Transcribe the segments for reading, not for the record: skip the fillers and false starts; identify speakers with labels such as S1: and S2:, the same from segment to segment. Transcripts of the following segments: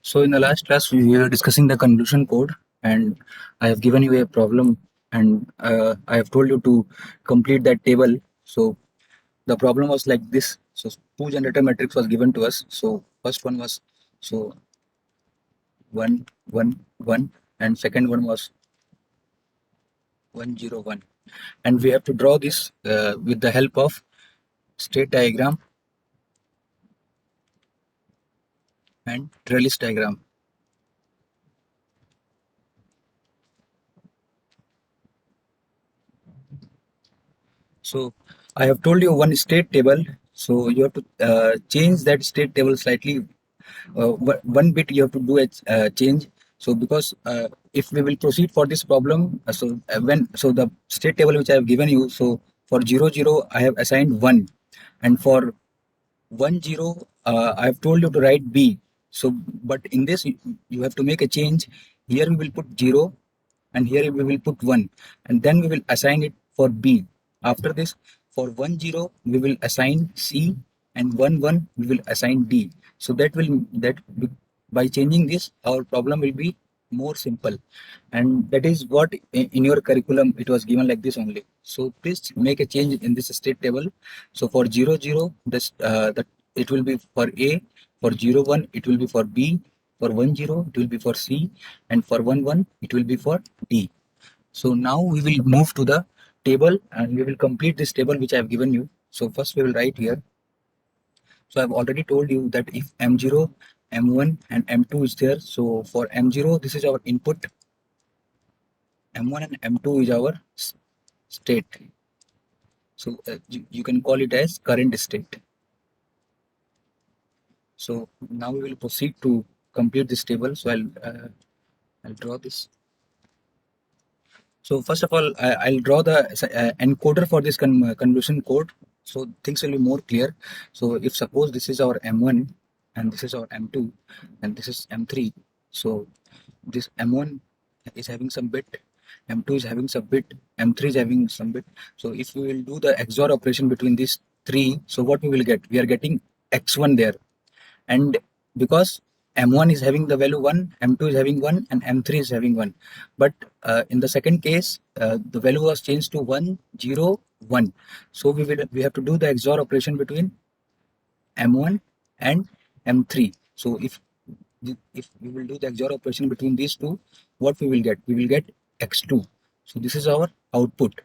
S1: So in the last class, we were discussing the convolution code, and I have given you a problem, and I have told you to complete that table. So the problem was like this. So two generator matrix was given to us. So first one was so 1 1 1, and second one was 1 0 1, and we have to draw this with the help of state diagram and trellis diagram. So I have told you one state table. So you have to change that state table slightly. One bit you have to do a change. So because if we will proceed for this problem, so the state table which I have given you. So for 0 0 I have assigned 1, and for 1 0 I have told you to write B. So but in this you have to make a change. Here we will put 0, and here we will put 1, and then we will assign it for B. After this, for 1 0 we will assign C, and 1 1 we will assign D. So by changing this, our problem will be more simple, and that is what in your curriculum it was given like this only. So please make a change in this state table. So for 0 0 this that it will be for A, for 0 1 it will be for B, for 1 0 it will be for C, and for 1 1 it will be for D. So now we will move to the table, and we will complete this table which I have given you. So first we will write here. So I've already told you that if M0, M1 and M2 is there, so for M0 this is our input, M1 and M2 is our state. So you can call it as current state. So now we will proceed to complete this table. So I'll draw this. So first of all, I'll draw the encoder for this convolution code. So things will be more clear. So if suppose this is our M1 and this is our M2 and this is M3. So this M1 is having some bit, M2 is having some bit, M3 is having some bit. So if we will do the XOR operation between these three, so what we will get? We are getting X1 there, and because M1 is having the value 1, M2 is having 1, and M3 is having 1. But in the second case, the value was changed to 1 0 1. So we have to do the XOR operation between M1 and M3. So if we will do the XOR operation between these two, what we will get? We will get X2. So this is our output.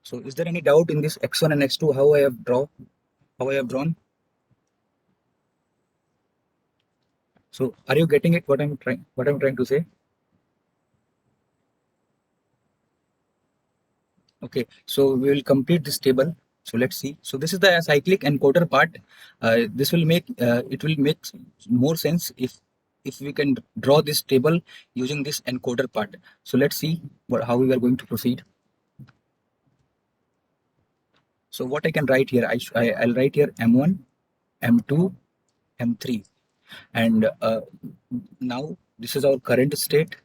S1: So is there any doubt in this X1 and X2 how I have drawn? So are you getting it? What I'm trying to say? Okay, so we will complete this table. So let's see. So this is the cyclic encoder part. This will make it will make more sense if we can draw this table using this encoder part. So let's see how we are going to proceed. So what I can write here, I'll write here M1, M2, M3, and now this is our current state.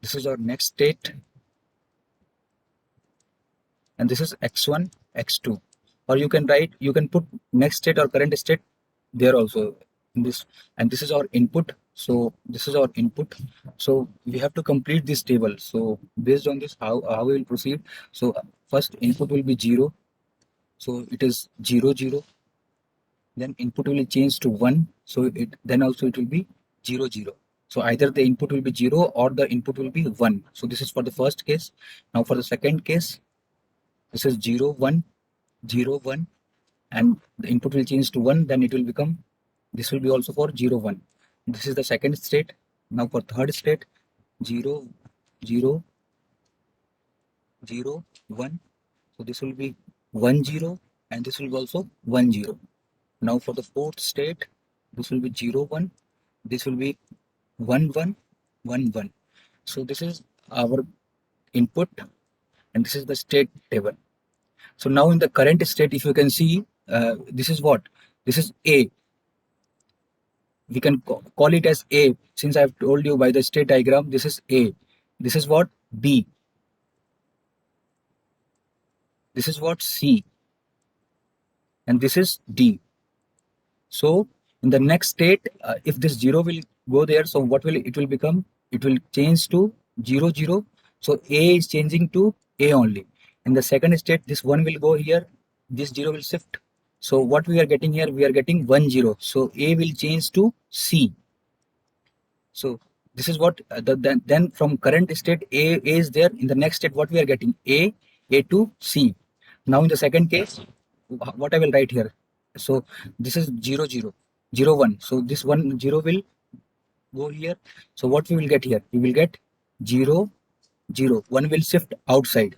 S1: This is our next state, and this is X1, X2. Or you can put next state or current state there also in this, and this is our input. So this is our input. So we have to complete this table. So based on this, how we will proceed. So first input will be 0. So it is 0 0. Then input will change to 1. So then also it will be 0 0. So either the input will be 0 or the input will be 1. So this is for the first case. Now for the second case, this is 0 1 0 1, and the input will change to 1. Then it will become, this will be also for 0 1. This is the second state. Now for third state, 0 0 0 1. So this will be 1 0, and this will be also 1 0. Now for the fourth state, this will be 0 1. This will be 1 1 1 1. So this is our input, and this is the state table. So now in the current state, if you can see, this is what? This is A. We can call it as A. Since I've told you by the state diagram, this is A. This is what? B. This is what? C. And this is D. So in the next state, if this 0 will go there, so what will it will become? It will change to 0 0. So A is changing to A only. In the second state, this 1 will go here, this 0 will shift. So what we are getting here, we are getting 1 0. So A will change to C. So this is what then from current state A is there. In the next state, what we are getting? A to C. Now in the second case, what I will write here. So this is 0 0 0 1. So this 1 0 will go here. So what we will get here? We will get 0 0. 1 will shift outside.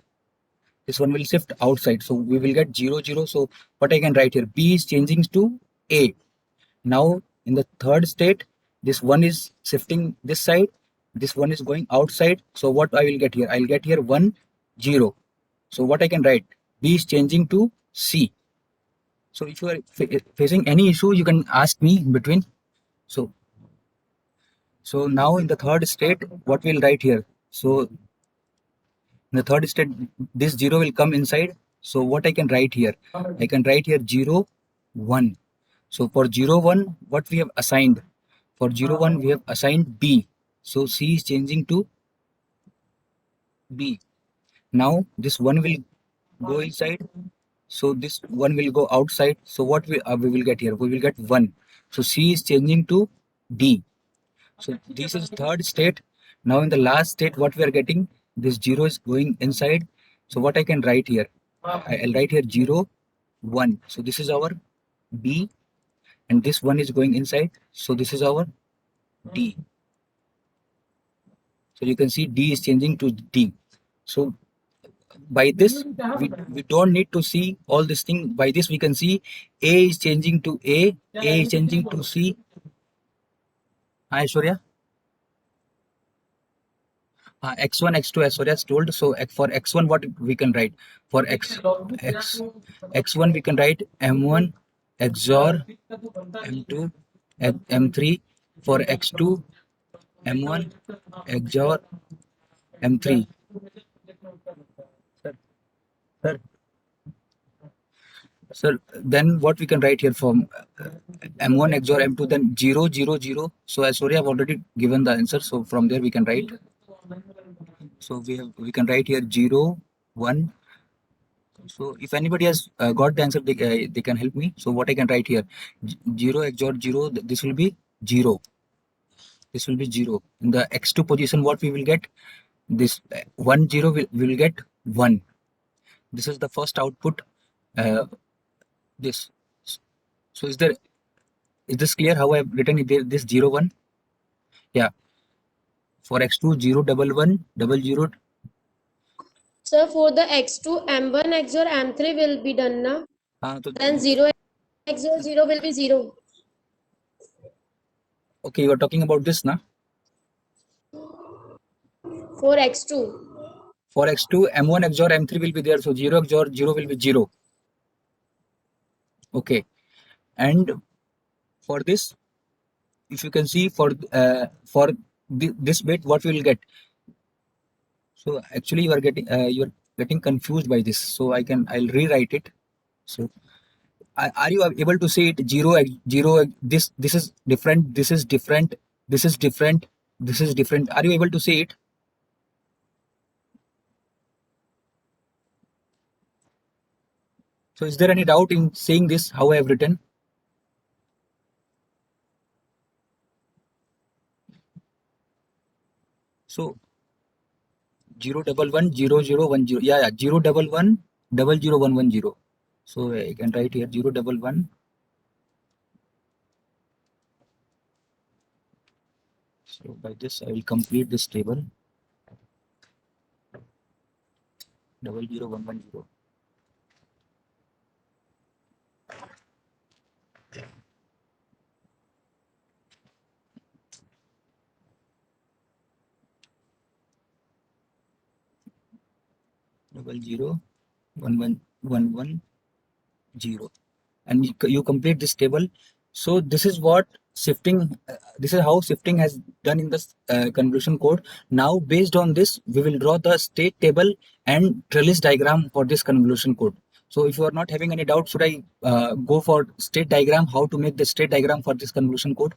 S1: This one will shift outside. So we will get 0 0. So what I can write here? B is changing to A. Now in the third state, this one is shifting this side, this one is going outside. So what I will get here? I'll get here 1 0. So what I can write? B is changing to C. So if you are facing any issue, you can ask me in between. So now in the third state, what we'll write here? So in the third state, this 0 will come inside. So what I can write here? I can write here 0 1. So for 0 1, what we have assigned? For 0 1, we have assigned B. So C is changing to B. Now this 1 will go inside. So this 1 will go outside. So what we will get here? We will get 1. So C is changing to D. So this is third state. Now in the last state, what we are getting? This 0 is going inside. So what I can write here? I'll write here 0 1. So this is our B. And this 1 is going inside. So this is our D. So you can see D is changing to D. So by this, we don't need to see all this thing. By this, we can see A is changing to A is changing to C. Hi, Aishwarya. X1, X2, Aishwarya has told. So for X1, what we can write? For X1, we can write M1 XOR M2 M3. For X2, M1 XOR M3. Sir, sir, then what we can write here from M1 XOR M2, then 0 0 0. So as Surya have already given the answer, so from there we can write. So we can write here 0 1. So if anybody has got the answer, they can help me. So what I can write here, 0 XOR 0, this will be 0. This will be 0. In the X2 position, what we will get? This 1 0 we will get 1. This is the first output. This. So is this clear how I have written it, this 0 1? Yeah. For X2 0 1 1 0 0.
S2: Sir, for the X2, M1 XOR M3 will be done now. Then 0 XOR 0 will be 0.
S1: Okay, you are talking about this, na?
S2: For X2.
S1: For X2, M1 XOR M3 will be there. So 0 XOR 0 will be 0. Okay. And for this, if you can see for this bit, what we will get? So actually you are getting confused by this. So I'll rewrite it. So are you able to see it? 0 0, this is different, this is different, this is different, this is different. Are you able to see it? So is there any doubt in seeing this, how I have written? So 0 1 1 0 0 1 0. Yeah, 0 1 1 0 0 1 1 0. So I can write here 0 1 1. So by this I will complete this table. 0 0 1 1 0. Double 0 1 1 1 1 0, and you complete this table. So this is what shifting, this is how shifting has done in this convolution code. Now based on this, we will draw the state table and trellis diagram for this convolution code. So if you are not having any doubt, should I go for state diagram, how to make the state diagram for this convolution code?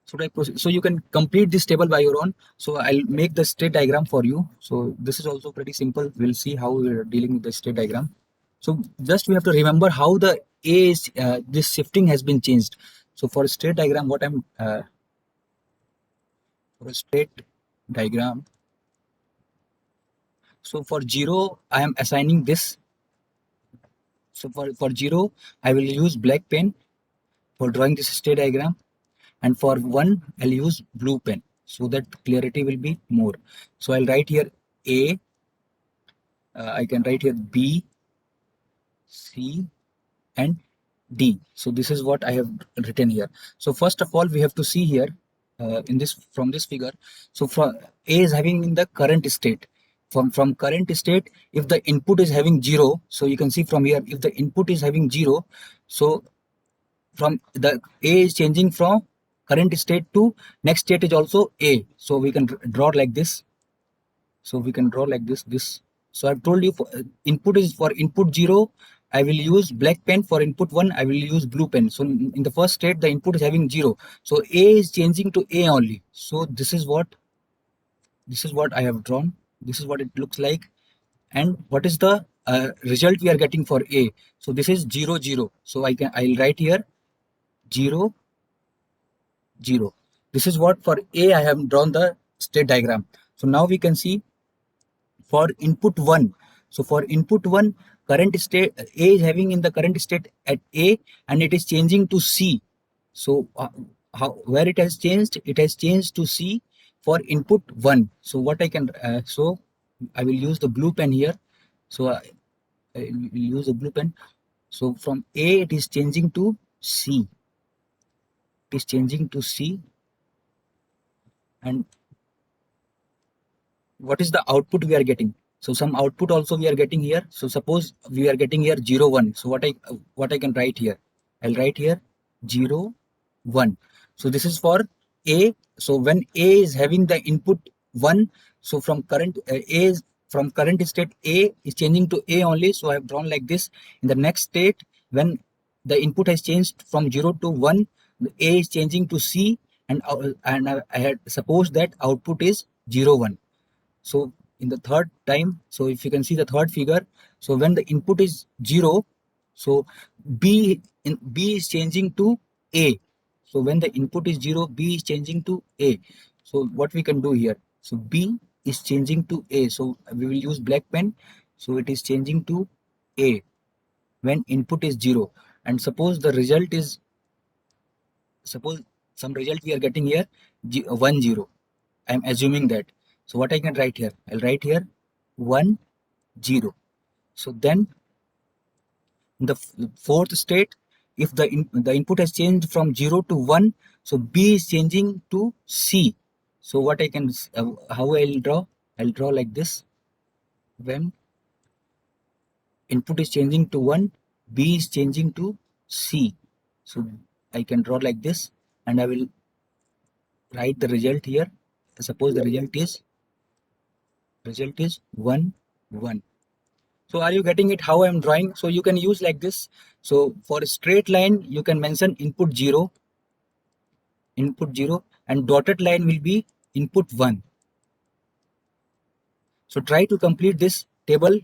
S1: Should I proceed? So you can complete this table by your own. So I'll make the state diagram for you. So this is also pretty simple. We'll see how we're dealing with the state diagram. So just we have to remember how the A is, this shifting has been changed. So for a state diagram, what I'm, for a state diagram, so for 0, I am assigning this. So for 0, I will use black pen for drawing this state diagram. And for 1, I'll use blue pen so that clarity will be more. So I'll write here A, I can write here B, C, and D. So this is what I have written here. So first of all, we have to see here in this, from this figure. So from A is having in the current state. From current state, if the input is having 0, so you can see from here, if the input is having 0, so from the A is changing from current state to next state is also A. So we can draw like this. So we can draw like this. So I've told you for input is for input 0, I will use black pen. For input 1, I will use blue pen. So in the first state, the input is having 0. So A is changing to A only. So this is what I have drawn. This is what it looks like. And what is the result we are getting for A? So this is 0, 0. So I'll write here 0, 0. This is what for A I have drawn the state diagram. So now we can see for input 1. So for input 1, current state A is having in the current state at A and it is changing to C. So where it has changed? It has changed to C for input 1. So what I can, so I will use the blue pen here. So I will use the blue pen. So from A it is changing to C. It is changing to C. And what is the output we are getting? So some output also we are getting here. So suppose we are getting here 0, 1. So what I can write here? I'll write here 0, 1. So this is for A. So when A is having the input 1, so from current from current state A is changing to A only. So I have drawn like this. In the next state, when the input has changed from 0 to 1, A is changing to C, and I had supposed that output is 0, 1. So in the third time, so if you can see the third figure, so when the input is 0, so B is changing to A. So when the input is 0, B is changing to A. So what we can do here? So B is changing to A. So we will use black pen. So it is changing to A when input is 0. And suppose the result is, suppose some result we are getting here 1, 0. I'm assuming that. So what I can write here? I'll write here 1, 0. So then in the fourth state, if the input has changed from 0 to 1, so B is changing to C. So what I can, how I'll draw? I'll draw like this. When input is changing to 1, B is changing to C. So I can draw like this, and I will write the result here. Suppose the result is 1, 1. So are you getting it how I'm drawing? So you can use like this. So for a straight line, you can mention input 0, and dotted line will be input 1. So try to complete this table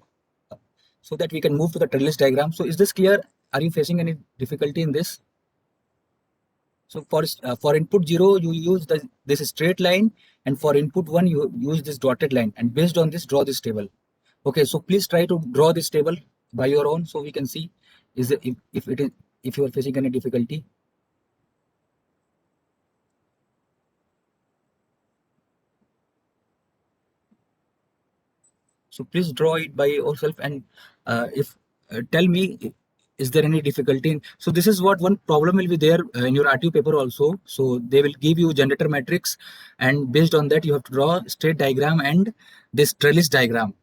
S1: so that we can move to the trellis diagram. So is this clear? Are you facing any difficulty in this? So for input 0, you use this straight line, and for input 1, you use this dotted line, and based on this, draw this table. Okay, so please try to draw this table by your own so we can see is it, if you are facing any difficulty. So please draw it by yourself, and if tell me, is there any difficulty? So this is what one problem will be there in your RTO paper also. So they will give you generator matrix, and based on that you have to draw state diagram and this trellis diagram.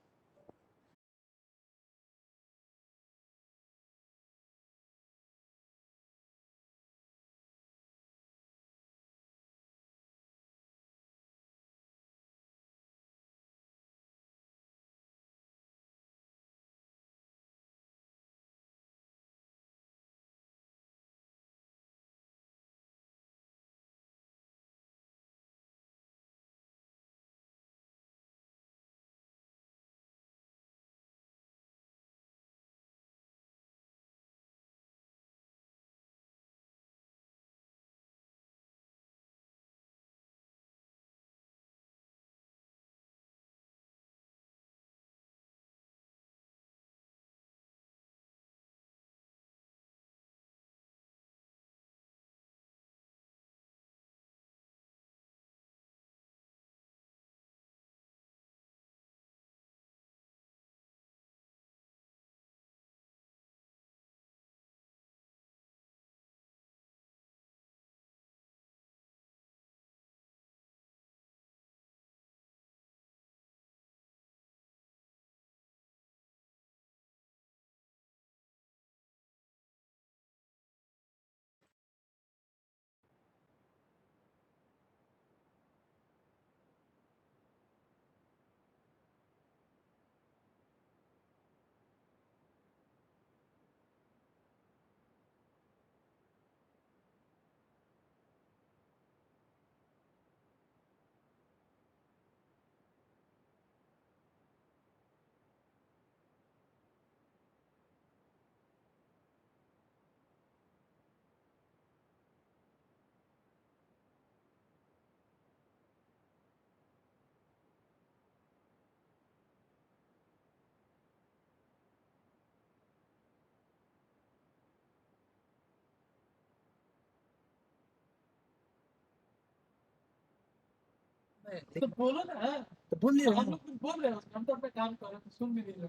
S3: तो बोलो ना, तो बोल नहीं हम लोग कुछ बोल रहे हैं, हम तो अपना काम कर रहे हैं, सुन भी नहीं रहे हो।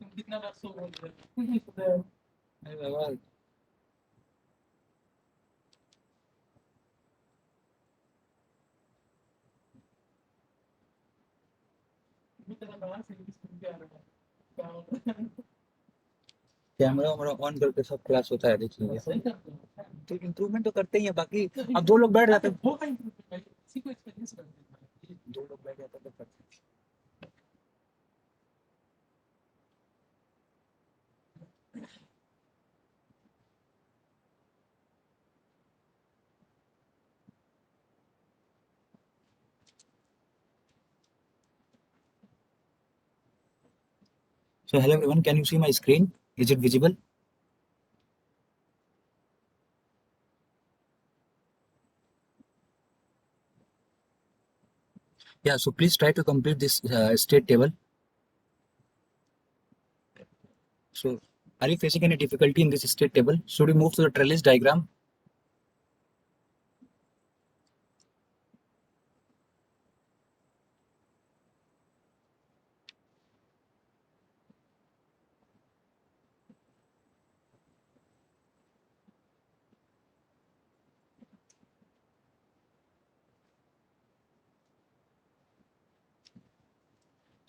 S3: तुम कितना बार सो बोल रहे हो।
S1: अरे बाबा,
S3: इतना बाहर से इंग्लिश सुन के आ रहा है, क्या हो रहा है?
S1: कैमरा वैमरा ऑन करके सब क्लास होता है, देखिए।
S3: सही करते हो।
S1: तो इम्प्रूवमेंट तो करते ही है, बाकी अब दो लोग बैठ जाते हैं,
S3: वो का इम्प्रूवमेंट भाई, इसी को एक्सपीरियंस करते हैं।
S1: दो लोग बैठ जाते हैं तो करते हैं। So hello everyone, can you see my screen? Is it visible? Yeah, so please try to complete this state table. So are you facing any difficulty in this state table? Should we move to the trellis diagram?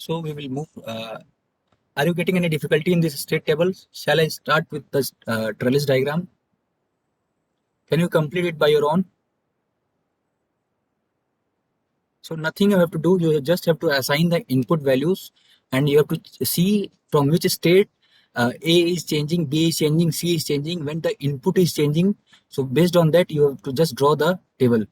S1: So we will move. Are you getting any difficulty in this state table? Shall I start with the trellis diagram? Can you complete it by your own? So nothing you have to do, you just have to assign the input values and you have to see from which state A is changing, B is changing, C is changing, when the input is changing. So based on that, you have to just draw the table.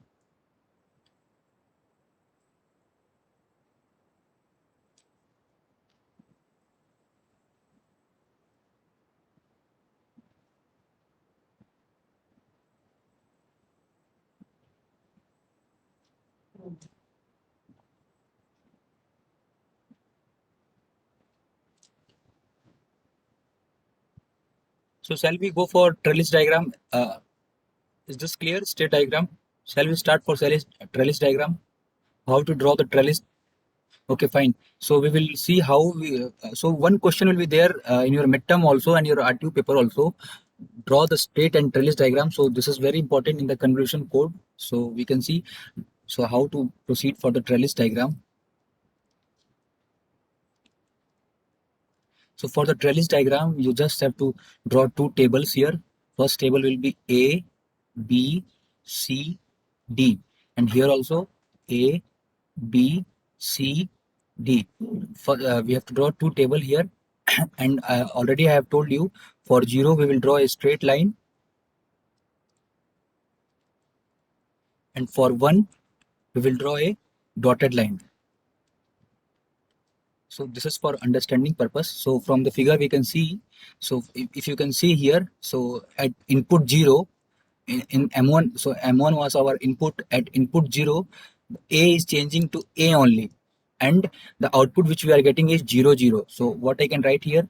S1: So shall we go for trellis diagram? Is this clear? State diagram. Shall we start for trellis diagram? How to draw the trellis? Okay, fine. So we will see how we. So one question will be there in your midterm also and your RTU paper also. Draw the state and trellis diagram. So this is very important in the convolution code. So we can see. So how to proceed for the trellis diagram. So for the trellis diagram, you just have to draw two tables here. First table will be A, B, C, D. And here also A, B, C, D. We have to draw two table here. And already I have told you for 0 we will draw a straight line. And for 1 we will draw a dotted line. So this is for understanding purpose. So from the figure we can see, so if you can see here, so at input 0 in M1, so M1 was our input. At input 0, A is changing to A only, and the output which we are getting is 0 0. So what I can write here,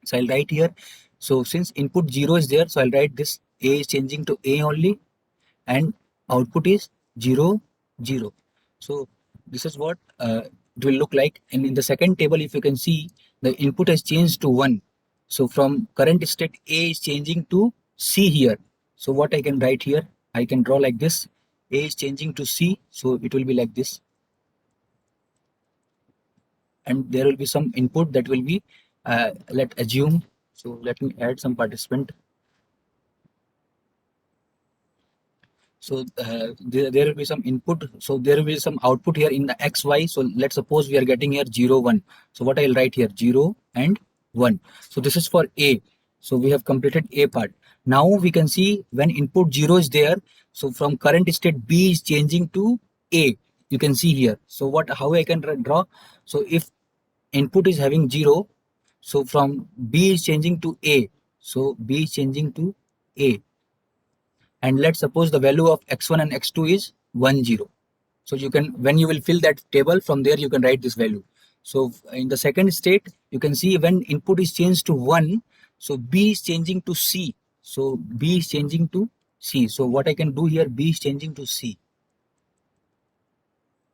S1: so I'll write here, so since input 0 is there, so I'll write this A is changing to A only and output is 0 0. So this is what it will look like. And in the second table, if you can see, the input has changed to 1. So from current state, A is changing to C here. So what I can write here, I can draw like this. A is changing to C, so it will be like this. And there will be some input that will be, let's assume, so let me add some participant. So there will be some input. So there will be some output here in the XY. So let's suppose we are getting here 0, 1. So what I'll write here 0 and 1. So this is for A. So we have completed A part. Now we can see when input 0 is there. So from current state B is changing to A. You can see here. So how I can draw? So if input is having 0, so from B is changing to A. So B is changing to A. And let's suppose the value of x1 and x2 is 1 0. So you can, when you will fill that table, from there you can write this value. So in the second state, you can see when input is changed to 1, so B is changing to C. So B is changing to C. So what I can do here, B is changing to C.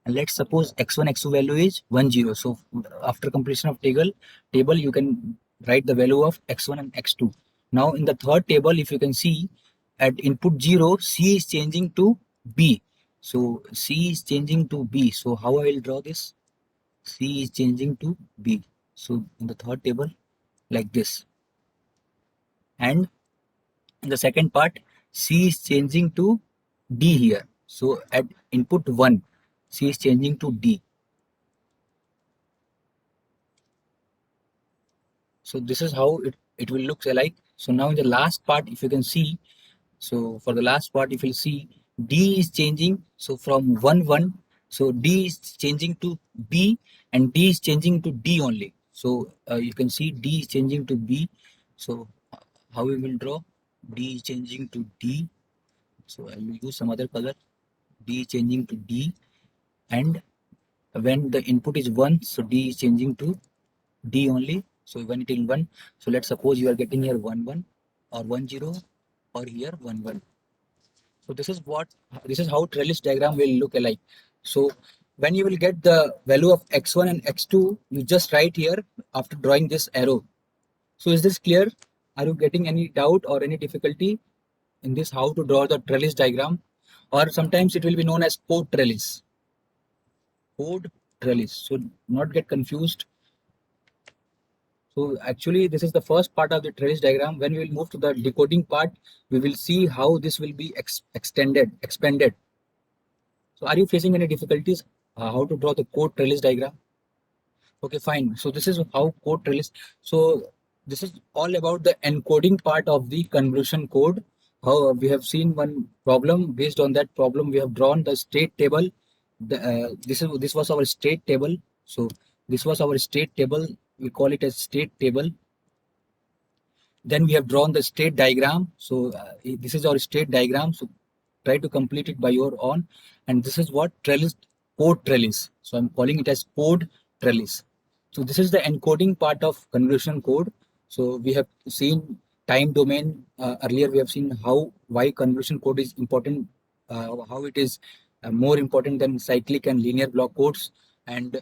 S1: And let's suppose x1, x2 value is 1, 0. So after completion of table, you can write the value of x1 and x2. Now in the third table, if you can see at input 0, C is changing to B. So C is changing to B. So how I will draw this? C is changing to B. So in the third table, like this. And in the second part, C is changing to D here. So at input 1, C is changing to D. So this is how it will look like. So now in the last part, if you can see, so for the last part, if you see, D is changing. So from 1, 1, so D is changing to B and D is changing to D only. So you can see D is changing to B. So how we will draw? D is changing to D. So I will use some other color. D is changing to D, and when the input is 1, so D is changing to D only. So when it is 1, so let's suppose you are getting here 1, 1 or 1, 0 or here 1, 1. So this is how trellis diagram will look alike. So when you will get the value of x1 and x2, you just write here after drawing this arrow. So is this clear? Are you getting any doubt or any difficulty in this how to draw the trellis diagram? Or sometimes it will be known as chord trellis. Chord trellis. So not get confused. So actually this is the first part of the trellis diagram. When we will move to the decoding part, we will see how this will be expanded. So are you facing any difficulties how to draw the chord trellis diagram? Okay, fine. So this is how chord trellis. So this is all about the encoding part of the convolution code. How we have seen one problem. Based on that problem, we have drawn the state table. This was our state table. So this was our state table. We call it as state table. Then we have drawn the state diagram. So this is our state diagram. So try to complete it by your own. And this is what trellis, chord trellis. So I'm calling it as chord trellis. So this is the encoding part of convolution code. So we have seen time domain. Earlier we have seen why convolution code is important, how it is more important than cyclic and linear block codes, and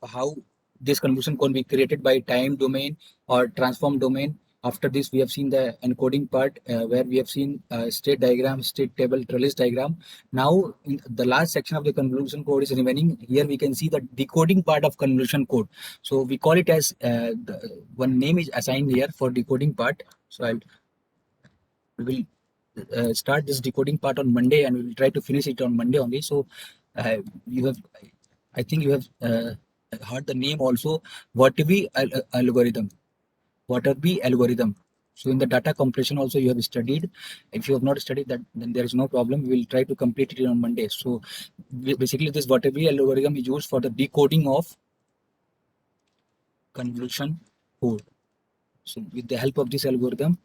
S1: how this convolution code be created by time domain or transform domain. After this, we have seen the encoding part where we have seen state diagram, state table, trellis diagram. Now, in the last section of the convolution code is remaining. Here we can see the decoding part of convolution code. So we call it as one name is assigned here for decoding part. So we will start this decoding part on Monday, and we will try to finish it on Monday only. So you have, I think you have heard the name also, Viterbi algorithm. Viterbi algorithm. So in the data compression also you have studied. If you have not studied that, then there is no problem. We will try to complete it on Monday. So basically this Viterbi algorithm is used for the decoding of convolution code. So with the help of this algorithm,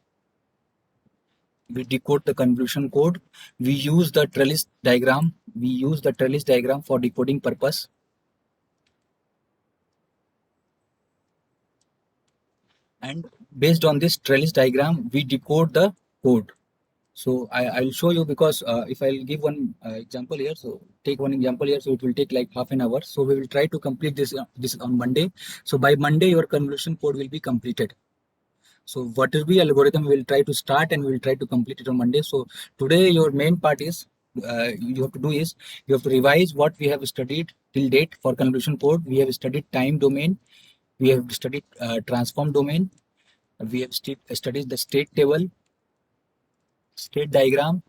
S1: we decode the convolution code. We use the trellis diagram. We use the trellis diagram for decoding purpose. And based on this trellis diagram, we decode the code. So I'll show you, because if I'll give one example here, so take one example here, so it will take like half an hour. So we will try to complete this on Monday. So by Monday, your convolution code will be completed. So what will be algorithm we will try to start, and we will try to complete it on Monday. So today your main part is you have to do is you have to revise what we have studied till date for convolution code. We have studied time domain. We have studied transform domain. We have studied the state table, state diagram,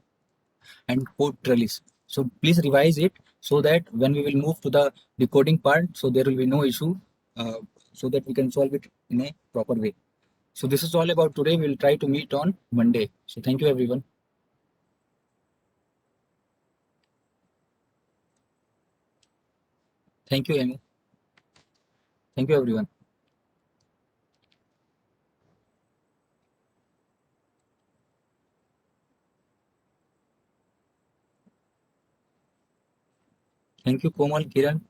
S1: and code trellis. So please revise it so that when we will move to the decoding part, so there will be no issue, so that we can solve it in a proper way. So this is all about today. We will try to meet on Monday. So thank you, everyone. Thank you, Amy. Thank you, everyone. Thank you, Komal, Kiran.